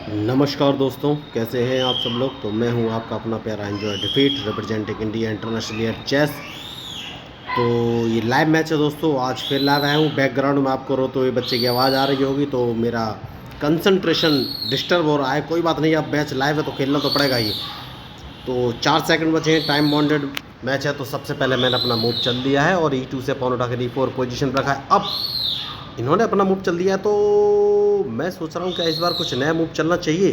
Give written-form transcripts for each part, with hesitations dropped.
नमस्कार दोस्तों, कैसे हैं आप सब लोग। तो मैं हूं आपका अपना प्यारा enjoy defeat representing India international at chess. तो ये लाइव मैच है दोस्तों, आज फिर लाइव आया हूं। बैकग्राउंड में आपको रो तो ये बच्चे की आवाज़ आ रही होगी, तो मेरा कंसंट्रेशन डिस्टर्ब हो रहा है। कोई बात नहीं, अब मैच लाइव है तो खेलना तो पड़ेगा ही। तो 4 सेकंड बचे हैं, टाइम बाउंडेड मैच है। तो सबसे पहले मैंने अपना मूव चल दिया है और E2 से पॉन उठा के D4 पोजीशन पर रखा है। अब इन्होंने अपना मूव चल दिया है, तो मैं सोच रहा हूँ क्या इस बार कुछ नया मूव चलना चाहिए।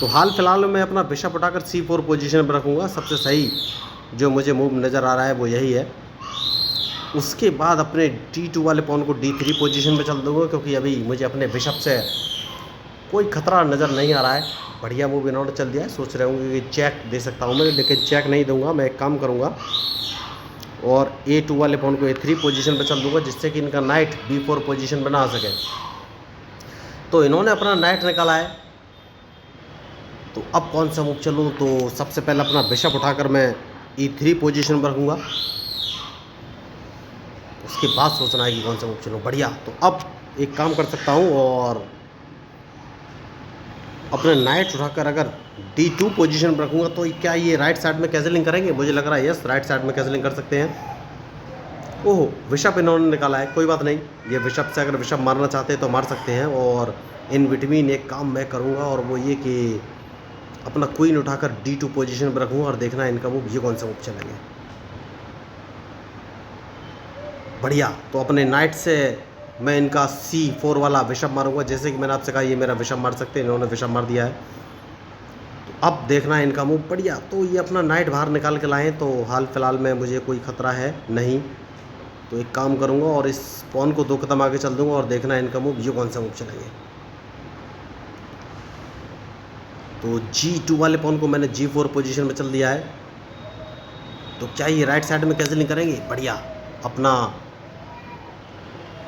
तो हाल फिलहाल में मैं अपना बिशप उठाकर C4 पोजीशन पर रखूँगा। सबसे सही जो मुझे मूव नज़र आ रहा है वो यही है। उसके बाद अपने D2 वाले पॉन को D3 पोजीशन पे चल दूँगा, क्योंकि अभी मुझे अपने बिशप से कोई खतरा नज़र नहीं आ रहा है। बढ़िया मूव इन्होंने चल दिया है। सोच रहे होंगे कि चेक दे सकता हूँ मैं, लेकिन चेक नहीं दूंगा। मैं एक काम करूँगा और A2 वाले पॉन को A3 पोजीशन पे चल दूंगा, जिससे कि इनका नाइट B4 पोजीशन बना सके। तो इन्होंने अपना नाइट निकाला है, तो अब कौन सा मूव चलूँ। तो सबसे पहले अपना बिशप उठाकर मैं E3 पोजीशन पर रखूँगा। उसके बाद सोचना है कि कौन सा मूव चलूँ। बढ़िया, तो अब एक काम कर सकता हूँ और अपने नाइट उठाकर अगर D2 पोजीशन पर रखूँगा, तो क्या ये राइट साइड में कैजलिंग करेंगे। मुझे लग रहा है यस, राइट साइड में कैजलिंग कर सकते हैं। ओहो, बिशप इन्होंने निकाला है। कोई बात नहीं, ये बिशप से अगर बिशप मारना चाहते हैं तो मार सकते हैं। और इन बिटवीन एक काम मैं करूँगा, और वो ये कि अपना क्वीन उठाकर D2 पोजीशन पर रखूँगा और देखना है इनका मूव, ये कौन सा मूव चलेंगे। बढ़िया, तो अपने नाइट से मैं इनका C4 वाला बिशप मारूंगा। जैसे कि मैंने आपसे कहा ये मेरा बिशप मार सकते हैं, इन्होंने बिशप मार दिया है। तो अब देखना है इनका मूव। बढ़िया, तो ये अपना नाइट बाहर निकाल के लाएँ, तो हाल फिलहाल में मुझे कोई खतरा है नहीं। तो एक काम करूँगा और इस पॉन को 2 कदम आगे चल दूँगा और देखना है इनका मूव, ये कौन सा मूव चलेंगे। तो G2 वाले पॉन को मैंने G4 पोजीशन में चल दिया है। तो क्या ये राइट साइड में कैंसिलिंग करेंगे। बढ़िया, अपना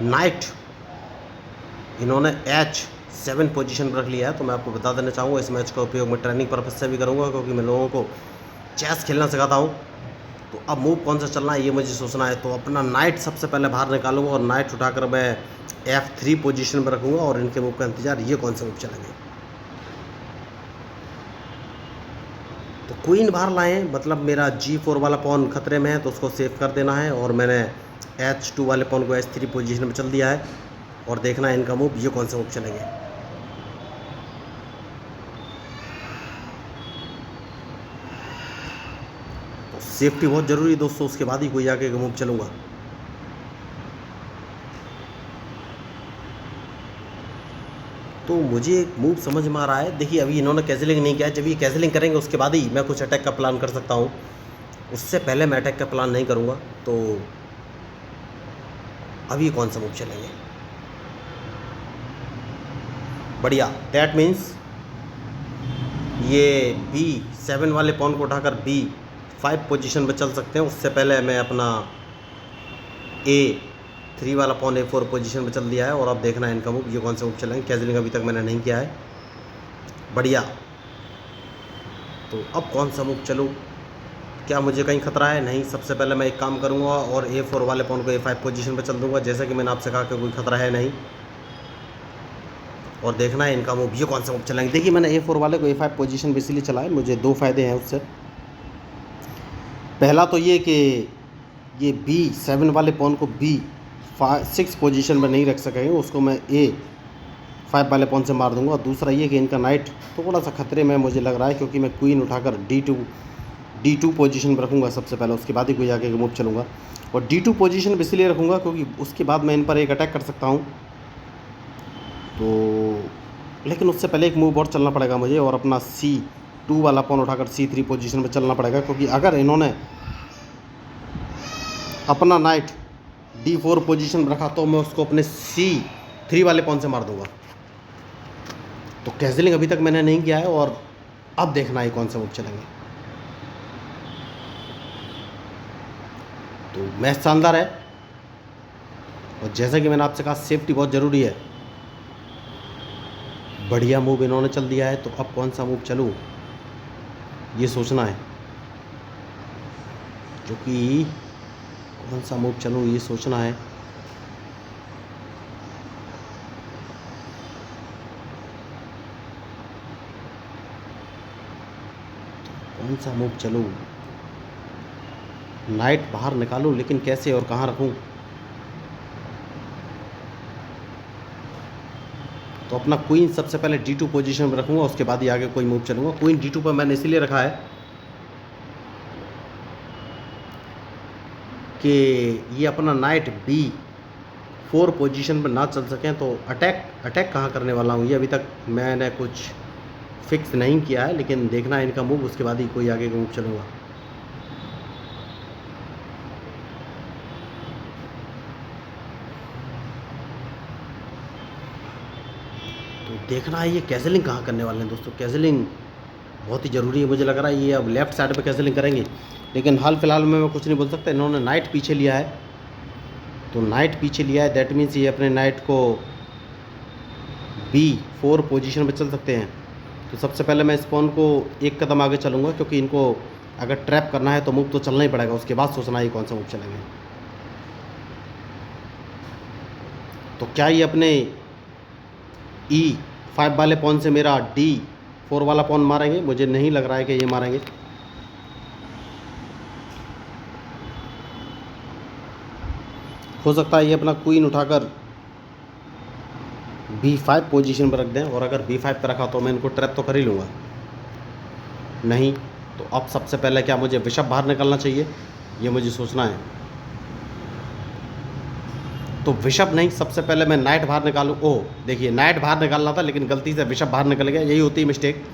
नाइट इन्होंने H7 पोजीशन पर रख लिया है। तो मैं आपको बता देना चाहूँगा, इस मैच का उपयोग मैं ट्रेनिंग पर्पज से भी करूँगा, क्योंकि मैं लोगों को चेस खेलना सिखाता हूँ। तो अब मूव कौन सा चलना है ये मुझे सोचना है। तो अपना नाइट सबसे पहले बाहर निकालूंगा और नाइट उठाकर मैं F3 पोजीशन पर रखूँगा और इनके मूव का इंतजार, ये कौन सा मूव चलेंगे। तो क्वीन बाहर लाएँ, मतलब मेरा G4 वाला पॉन खतरे में है, तो उसको सेव कर देना है। और मैंने H2 वाले पॉन को H3 पोजीशन में चल दिया है और देखना है इनका मूव, ये कौन सा मूव चलेंगे। तो सेफ्टी बहुत ज़रूरी है दोस्तों, उसके बाद ही कोई आगे का मूव चलूँगा। तो मुझे एक मूव समझ में आ रहा है। देखिए, अभी इन्होंने कैंसिलिंग नहीं किया है। जब ये कैंसिलिंग करेंगे उसके बाद ही मैं कुछ अटैक का प्लान कर सकता हूँ। उससे पहले मैं अटैक का प्लान नहीं करूँगा। तो अभी कौन सा मूव चलेंगे। बढ़िया, दैट मीन्स ये B7 वाले पॉन को उठाकर B5 पोजीशन पे चल सकते हैं। उससे पहले मैं अपना A3 वाला पॉन A4 पोजीशन पे चल दिया है। और अब देखना है इनका मूव, ये कौन सा मूव चलेंगे। कैंसिलिंग अभी तक मैंने नहीं किया है। बढ़िया, तो अब कौन सा मूव चलूँ, क्या मुझे कहीं खतरा है। नहीं, सबसे पहले मैं एक काम करूँगा और A4 वाले पॉन को A5 पोजीशन पे चल दूँगा, जैसा कि मैंने आपसे कहा कि कोई खतरा है नहीं। और देखना है इनका मूव, ये कौन सा मूव चलाएंगे। देखिए, मैंने A4 वाले को A5 पोजीशन पे इसलिए चलाया, मुझे 2 फ़ायदे हैं उससे। पहला तो ये कि ये B7 वाले पॉन को B6 पोजीशन में नहीं रख सकेंगे, उसको मैं A5 वाले पॉन से मार दूंगा। और दूसरा ये कि इनका नाइट थोड़ा सा खतरे में मुझे लग रहा है, क्योंकि मैं क्वीन उठाकर D2 पोजीशन पर रखूँगा सबसे पहले, उसके बाद ही कोई आगे का मूव चलूँगा। और D2 पोजीशन पर इसलिए रखूँगा क्योंकि उसके बाद मैं इन पर एक अटैक कर सकता हूँ। तो लेकिन उससे पहले एक मूव और चलना पड़ेगा मुझे, और अपना C2 वाला पॉन उठाकर C3 पोजीशन पर चलना पड़ेगा, क्योंकि अगर इन्होंने अपना नाइट D4 पोजीशन पर रखा तो मैं उसको अपने C3 वाले पॉन से मार दूंगा। तो कैंसिलिंग अभी तक मैंने नहीं किया है, और अब देखना है कौन सा मूव चलेंगे। तो मैच शानदार है, और जैसा कि मैंने आपसे कहा सेफ्टी बहुत ज़रूरी है। बढ़िया मूव इन्होंने चल दिया है, तो अब कौन सा मूव चलूँ ये सोचना है। क्योंकि कौन सा मूव चलूँ ये सोचना है। कौन सा मूव चलूँ? नाइट बाहर निकालूं, लेकिन कैसे और कहाँ रखूं? तो अपना क्वीन सबसे पहले D2 पोजीशन में रखूंगा, उसके बाद ही आगे कोई मूव चलूंगा। क्वीन D2 पर मैंने इसीलिए रखा है कि ये अपना नाइट B4 पोजीशन पर ना चल सकें। तो अटैक कहाँ करने वाला हूँ, ये अभी तक मैंने कुछ फिक्स नहीं किया है, लेकिन देखना है इनका मूव, उसके बाद ही कोई आगे का मूव चलूँगा। तो देखना है ये कैजलिंग कहाँ करने वाले हैं दोस्तों। कैजलिंग बहुत ही ज़रूरी है, मुझे लग रहा है ये अब लेफ़्ट साइड पे कैजलिंग करेंगे, लेकिन हाल फिलहाल में मैं कुछ नहीं बोल सकता। इन्होंने नाइट पीछे लिया है, तो नाइट पीछे लिया है, दैट मीन्स ये अपने नाइट को B4 पोजीशन पे चल सकते हैं। तो सबसे पहले मैं इस पॉन को एक कदम आगे चलूँगा, क्योंकि इनको अगर ट्रैप करना है तो मूव तो चलना ही पड़ेगा, उसके बाद सोचना है कौन सा मूव चलेंगे। तो क्या ये अपने E5 वाले पॉन से मेरा D4 वाला पॉन मारेंगे? मुझे नहीं लग रहा है कि ये मारेंगे। हो सकता है ये अपना क्वीन उठाकर B5 पोजीशन पर रख दें, और अगर B5 पर रखा तो मैं इनको ट्रैप तो कर ही लूँगा। नहीं तो अब सबसे पहले क्या मुझे बिशप बाहर निकलना चाहिए, ये मुझे सोचना है। तो बिशप नहीं, सबसे पहले मैं नाइट बाहर निकालूँ। ओह देखिए, नाइट बाहर निकालना था लेकिन गलती से बिशप बाहर निकल गया, यही होती है मिस्टेक।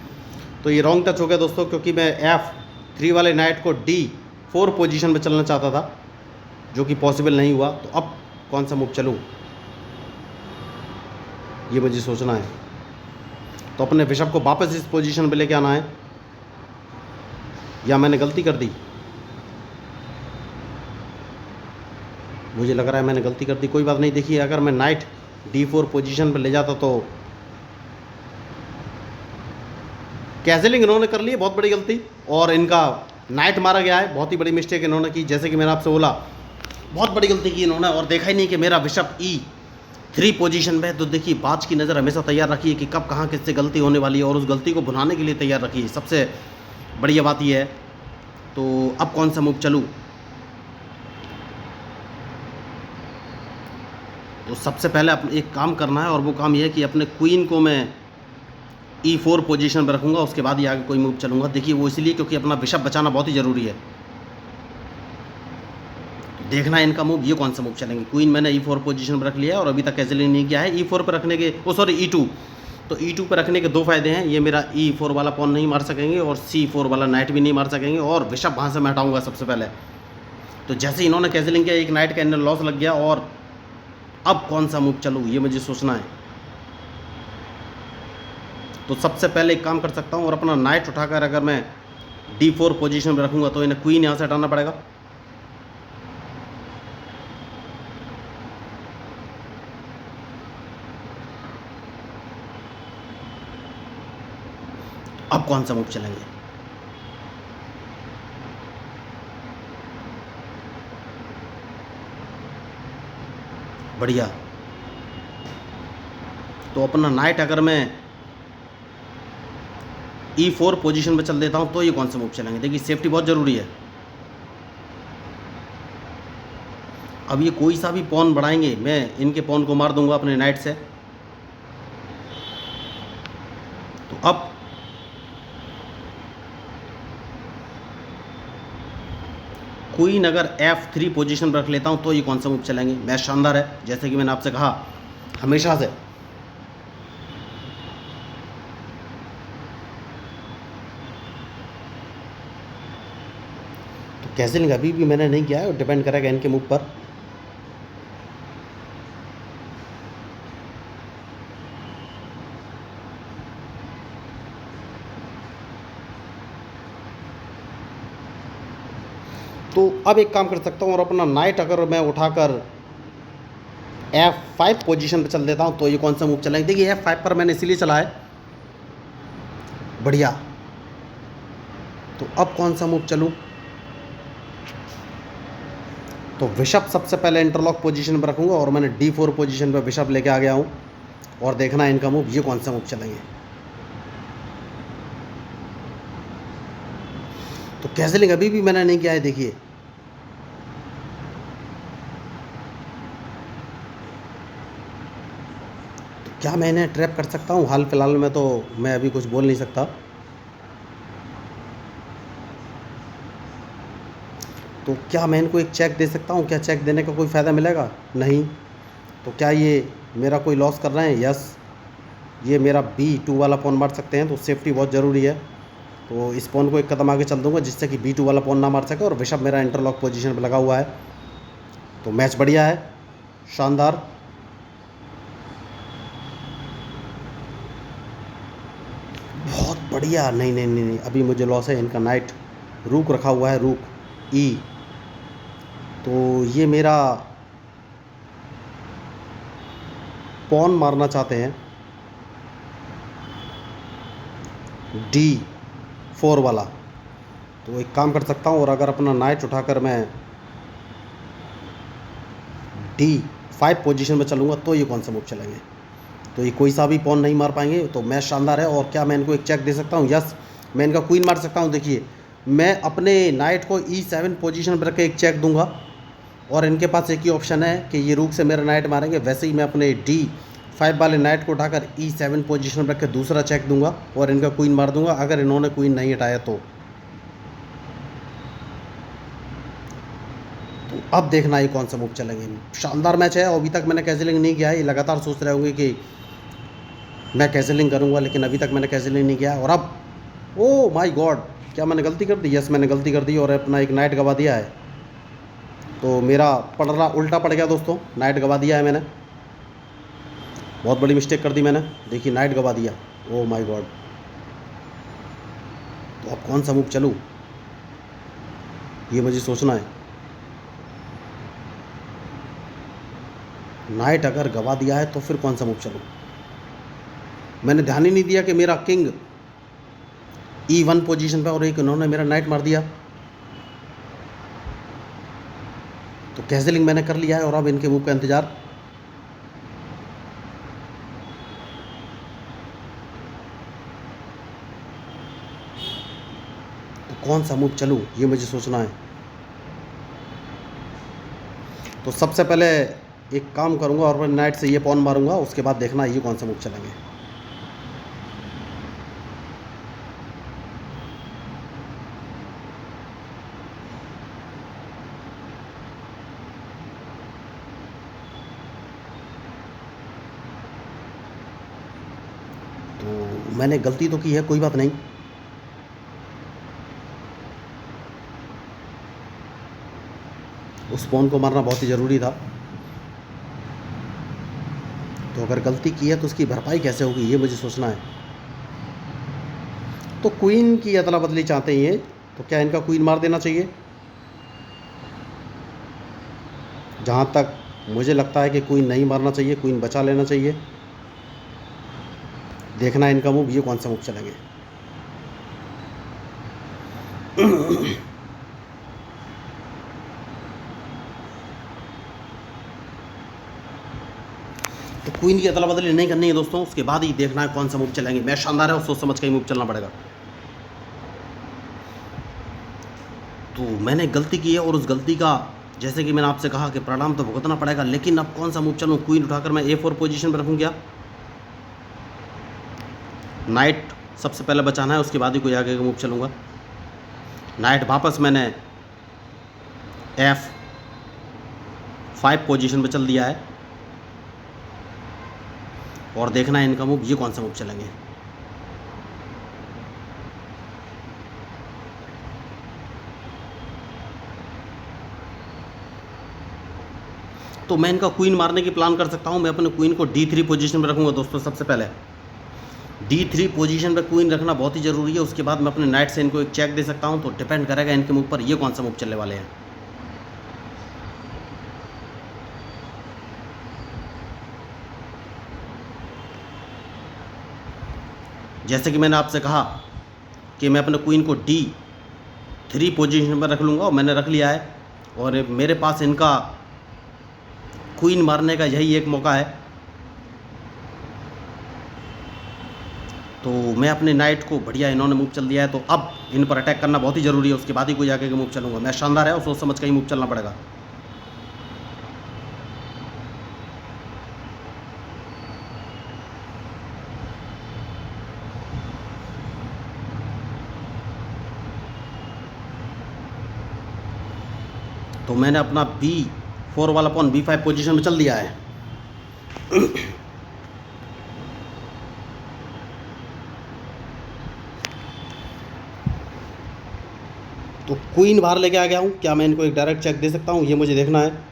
तो ये रॉन्ग टच हो गया दोस्तों, क्योंकि मैं F3 वाले नाइट को D4 पोजीशन में चलना चाहता था, जो कि पॉसिबल नहीं हुआ। तो अब कौन सा मूव चलूँ, ये मुझे सोचना है। तो अपने बिशप को वापस इस पोजीशन पे लेके आना है, या मैंने गलती कर दी? मुझे लग रहा है मैंने गलती कर दी। कोई बात नहीं, देखिए अगर मैं नाइट D4 पोजीशन पर ले जाता तो कैजलिंग इन्होंने कर ली है, बहुत बड़ी गलती, और इनका नाइट मारा गया है, बहुत ही बड़ी मिस्टेक इन्होंने की। जैसे कि मैंने आपसे बोला, बहुत बड़ी गलती की इन्होंने, और देखा ही नहीं कि मेरा बिशप E3 पोजीशन में है। तो देखिए, बाज की नज़र हमेशा तैयार रखिए कि कब कहाँ किससे गलती होने वाली है, और उस गलती को भुनाने के लिए तैयार रखिए, सबसे बढ़िया बात यह है। तो अब कौन सा मूव चलूँ? तो सबसे पहले एक काम करना है, और वो काम यह है कि अपने क्वीन को मैं E4 पोजीशन पर रखूँगा, उसके बाद ही आगे कोई मूव चलूँगा। देखिए वो इसलिए क्योंकि अपना बिशप बचाना बहुत ही ज़रूरी है। तो देखना है इनका मूव, ये कौन सा मूव चलेंगे। क्वीन मैंने E4 पोजीशन पर रख लिया है, और अभी तक कैजलिंग नहीं किया है। E4 पर रखने के E2, तो E2 पर रखने के दो फ़ायदे हैं। ये मेरा E4 वाला पॉन नहीं मार सकेंगे, और C4 वाला नाइट भी नहीं मार सकेंगे, और बिशप वहाँ से मैं हटाऊँगा सबसे पहले। तो जैसे इन्होंने कैजलिंग किया, एक नाइट का लॉस लग गया, और अब कौन सा मूव चलूँ, ये मुझे सोचना है। तो सबसे पहले एक काम कर सकता हूँ, और अपना नाइट उठाकर अगर मैं D4 पोजीशन में रखूँगा तो इन्हें क्वीन यहाँ से हटाना पड़ेगा। अब कौन सा मूव चलेंगे? बढ़िया। तो अपना नाइट अगर मैं E4 पोजीशन पे चल देता हूँ तो ये कौन सा मूव चलेंगे। देखिए सेफ्टी बहुत ज़रूरी है। अब ये कोई सा भी पॉन बढ़ाएंगे, मैं इनके पॉन को मार दूंगा अपने नाइट से। तो अब क्वीन अगर F3 पोजीशन पर रख लेता हूँ तो ये कौन सा मूव चलेंगे। मैच शानदार है, जैसे कि मैंने आपसे कहा हमेशा से। तो कैजलिंग अभी भी मैंने नहीं किया है, डिपेंड करेगा इनके मूव पर। तो अब एक काम कर सकता हूँ, और अपना नाइट अगर मैं उठाकर F5 पोजीशन पर चल देता हूँ तो ये कौन सा मूव चलेंगे। देखिए F5 पर मैंने इसीलिए चला है। बढ़िया। तो अब कौन सा मूव चलूँ? तो बिशप सबसे पहले इंटरलॉक पोजीशन पर रखूँगा, और मैंने D4 पोजीशन पर बिशप लेके आ गया हूँ, और देखना है इनका मूव, ये कौन सा मूव चलेंगे। कैसलिंग अभी भी मैंने नहीं किया है, देखिए। तो क्या मैं इन्हें ट्रैप कर सकता हूँ? हाल फिलहाल में तो मैं अभी कुछ बोल नहीं सकता। तो क्या मैं इनको एक चेक दे सकता हूँ? क्या चेक देने का कोई फ़ायदा मिलेगा? नहीं। तो क्या ये मेरा कोई लॉस कर रहे हैं? यस। ये मेरा B2 वाला पॉन मार सकते हैं, तो सेफ्टी बहुत ज़रूरी है। तो इस पॉन को एक कदम आगे चल दूंगा जिससे कि B2 वाला पॉन ना मार सके, और बिशप मेरा इंटरलॉक पोजीशन पे लगा हुआ है। तो मैच बढ़िया है, शानदार। बहुत बढ़िया। नहीं नहीं नहीं नहीं, अभी मुझे लॉस है। इनका नाइट रूक रखा हुआ है, रूक E। तो ये मेरा पॉन मारना चाहते हैं D4 वाला। तो एक काम कर सकता हूँ, और अगर अपना नाइट उठाकर मैं D5 पोजीशन में चलूँगा तो ये कौन सा मूव चलेंगे। तो ये कोई सा भी पॉन नहीं मार पाएंगे। तो मैच शानदार है। और क्या मैं इनको एक चेक दे सकता हूँ? यस, मैं इनका क्वीन मार सकता हूँ। देखिए, मैं अपने नाइट को E7 पोजीशन पर रख के एक चेक दूंगा, और इनके पास एक ही ऑप्शन है कि ये रूक से मेरा नाइट मारेंगे। वैसे ही मैं अपने D5 वाले नाइट को उठाकर E7 पोजीशन पर रख के दूसरा चेक दूंगा और इनका क्वीन मार दूंगा, अगर इन्होंने क्वीन नहीं हटाया तो। अब देखना ये कौन सा मूव चलेंगे। शानदार मैच है। अभी तक मैंने कैसलिंग नहीं किया है। ये लगातार सोच रहे होंगे कि मैं कैसलिंग करूंगा, लेकिन अभी तक मैंने कैसलिंग नहीं किया है। और अब ओ माय गॉड, क्या मैंने गलती कर दी? यस, मैंने गलती कर दी और अपना एक नाइट गवा दिया है। तो मेरा पलड़ा उल्टा पड़ गया दोस्तों, नाइट गवा दिया है मैंने। बहुत बड़ी मिस्टेक कर दी मैंने। देखिए, नाइट गवा दिया। Oh my God. तो अब कौन सा मूव चलूँ, ये मुझे सोचना है। नाइट अगर गवा दिया है तो फिर कौन सा मूव चलूँ? मैंने ध्यान ही नहीं दिया कि मेरा किंग E1 पोजीशन पे, और एक इन्होंने मेरा नाइट मार दिया। तो कैसलिंग मैंने कर लिया है, और अब इनके मूव का इंतज़ार। तो कौन सा मूव चलूँ, ये मुझे सोचना है। तो सबसे पहले एक काम करूंगा और मैं नाइट से ये पॉन मारूंगा, उसके बाद देखना ये कौन सा मूव चलेंगे। तो मैंने गलती तो की है, कोई बात नहीं। उस पॉन को मारना बहुत ही ज़रूरी था। तो अगर गलती की है तो उसकी भरपाई कैसे होगी, ये मुझे सोचना है। तो क्वीन की अदला बदली चाहते हैं ये, तो क्या इनका क्वीन मार देना चाहिए? जहाँ तक मुझे लगता है कि क्वीन नहीं मारना चाहिए, क्वीन बचा लेना चाहिए। देखना है इनका मूव, ये कौन सा मूव चलेंगे। तो क्वीन की अदला बदली नहीं करनी है दोस्तों, उसके बाद ही देखना है कौन सा मूव चलेंगे। मैच शानदार है और सोच समझ के ही मूव चलना पड़ेगा। तो मैंने गलती की है, और उस गलती का जैसे कि मैंने आपसे कहा कि परिणाम तो भुगतना पड़ेगा। लेकिन अब कौन सा मूव चलूँ? क्वीन उठाकर मैं A4 पोजीशन पर रखूँ क्या? नाइट सबसे पहले बचाना है, उसके बाद ही कोई आगे का मूव चलूँगा। नाइट वापस मैंने F5 पोजीशन पर चल दिया है, और देखना है इनका मूव, ये कौन सा मूव चलेंगे। तो मैं इनका क्वीन मारने की प्लान कर सकता हूं। मैं अपने क्वीन को D3 पोजीशन में रखूंगा दोस्तों। सबसे पहले D3 पोजीशन पे क्वीन रखना बहुत ही ज़रूरी है। उसके बाद मैं अपने नाइट से इनको एक चेक दे सकता हूं। तो डिपेंड करेगा इनके मूव पर, ये कौन सा मूव चलने वाले हैं। जैसे कि मैंने आपसे कहा कि मैं अपने क्वीन को D3 पोजीशन पर रख लूँगा, और मैंने रख लिया है। और मेरे पास इनका क्वीन मारने का यही एक मौका है। तो मैं अपने नाइट को बढ़िया, इन्होंने मूव चल दिया है, तो अब इन पर अटैक करना बहुत ही ज़रूरी है, उसके बाद ही कोई आगे के मूव चलूँगा। मैच शानदार है और सोच समझ कर ही मूव चलना पड़ेगा। तो मैंने अपना B4 वाला पॉन B5 पोजीशन में चल दिया है। तो क्वीन बाहर लेके आ गया हूँ। क्या मैं इनको एक डायरेक्ट चेक दे सकता हूँ, ये मुझे देखना है।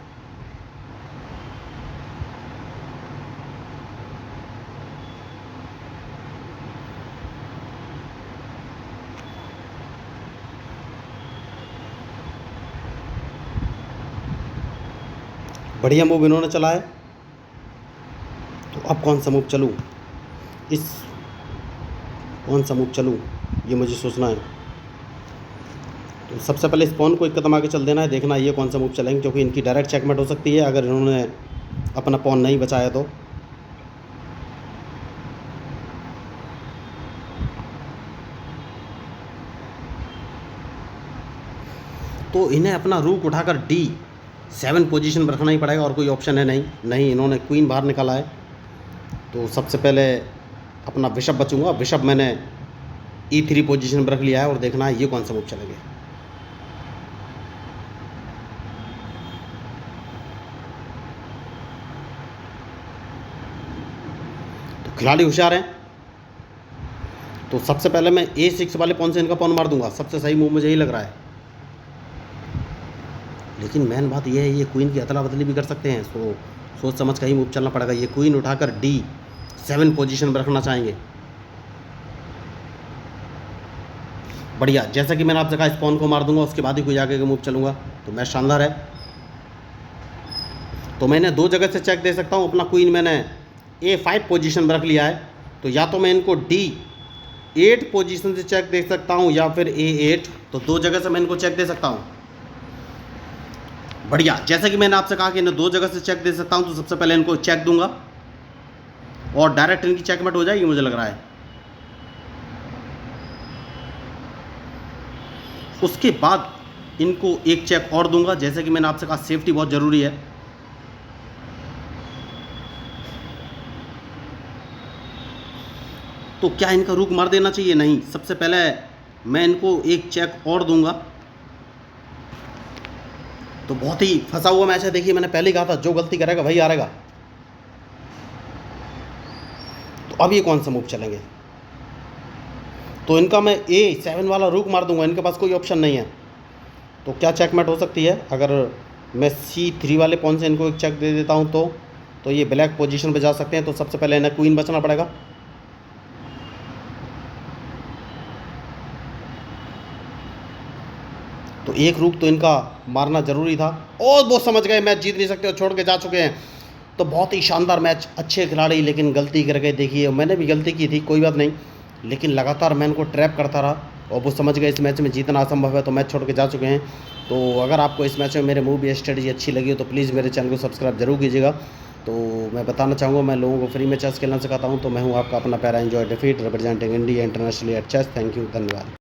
बढ़िया मूव इन्होंने चला है, तो अब कौन सा मूव चलूँ, कौन सा मूव चलूँ ये मुझे सोचना है। तो सबसे पहले इस पॉन को एक कदम आगे चल देना है, देखना है ये कौन सा मूव चलेंगे, क्योंकि इनकी डायरेक्ट चेकमेट हो सकती है अगर इन्होंने अपना पॉन नहीं बचाया तो इन्हें अपना रूक उठाकर D7 पोजीशन पर रखना ही पड़ेगा, और कोई ऑप्शन है नहीं। इन्होंने क्वीन बाहर निकाला है, तो सबसे पहले अपना बिशप बचूंगा। बिशप मैंने E3 पोजीशन पर रख लिया है, और देखना है ये कौन सा मूव चलेंगे। तो खिलाड़ी होशियार हैं, तो सबसे पहले मैं A6 वाले पॉन से इनका पॉन मार दूंगा। सबसे सही मूव मुझे यही लग रहा है, लेकिन मेन बात यह है ये क्वीन की अदला बदली भी कर सकते हैं, तो सोच समझ कर ही मूव चलना पड़ेगा। ये क्वीन उठाकर D7 पोजीशन पर रखना चाहेंगे। बढ़िया, जैसा कि मैंने आपसे कहा इस पॉन को मार दूंगा, उसके बाद ही कोई आगे का मूव चलूंगा। तो मैच शानदार है। तो मैंने दो जगह से चेक दे सकता हूँ। अपना क्वीन मैंने A5 पोजीशन में रख लिया है, तो या तो मैं इनको D8 पोजीशन से चेक दे सकता हूँ या फिर A8, तो दो जगह से मैं इनको चेक दे सकता हूँ। बढ़िया, जैसा कि मैंने आपसे कहा कि इन्हें दो जगह से चेक दे सकता हूँ, तो सबसे पहले इनको चेक दूंगा और डायरेक्ट इनकी चेकमेट हो जाएगी मुझे लग रहा है। उसके बाद इनको एक चेक और दूंगा, जैसे कि मैंने आपसे कहा सेफ्टी बहुत ज़रूरी है। तो क्या इनका रुक मार देना चाहिए? नहीं, सबसे पहले मैं इनको एक चेक और दूंगा। तो बहुत ही फंसा हुआ मैच है। देखिए मैंने पहले ही कहा था जो गलती करेगा वही हारेगा। तो अब ये कौन सा मूव चलेंगे? तो इनका मैं A7 वाला रुक मार दूंगा, इनके पास कोई ऑप्शन नहीं है। तो क्या चेकमेट हो सकती है? अगर मैं C3 वाले पॉन से इनको एक चेक दे देता हूं तो ये ब्लैक पोजीशन पे जा सकते हैं। तो सबसे पहले इन्हें क्वीन बचना पड़ेगा। तो एक रुक तो इनका मारना ज़रूरी था, और वो समझ गए मैच जीत नहीं सकते और छोड़ के जा चुके हैं। तो बहुत ही शानदार मैच, अच्छे खिलाड़ी लेकिन गलती कर गए। देखिए मैंने भी गलती की थी, कोई बात नहीं, लेकिन लगातार मैं इनको ट्रैप करता रहा और वो समझ गए इस मैच में जीतना असंभव है, तो मैच छोड़ के जा चुके हैं। तो अगर आपको इस मैच में मेरे मूव या स्ट्रेटजी अच्छी लगी हो तो प्लीज़ मेरे चैनल को सब्सक्राइब जरूर कीजिएगा। तो मैं बताना चाहूँगा मैं लोगों को फ्री में चेस खेलना सिखाता हूँ। तो मैं हूँ आपका अपना प्यारा enjoy defeat representing India internationally at chess. Thank you, धन्यवाद।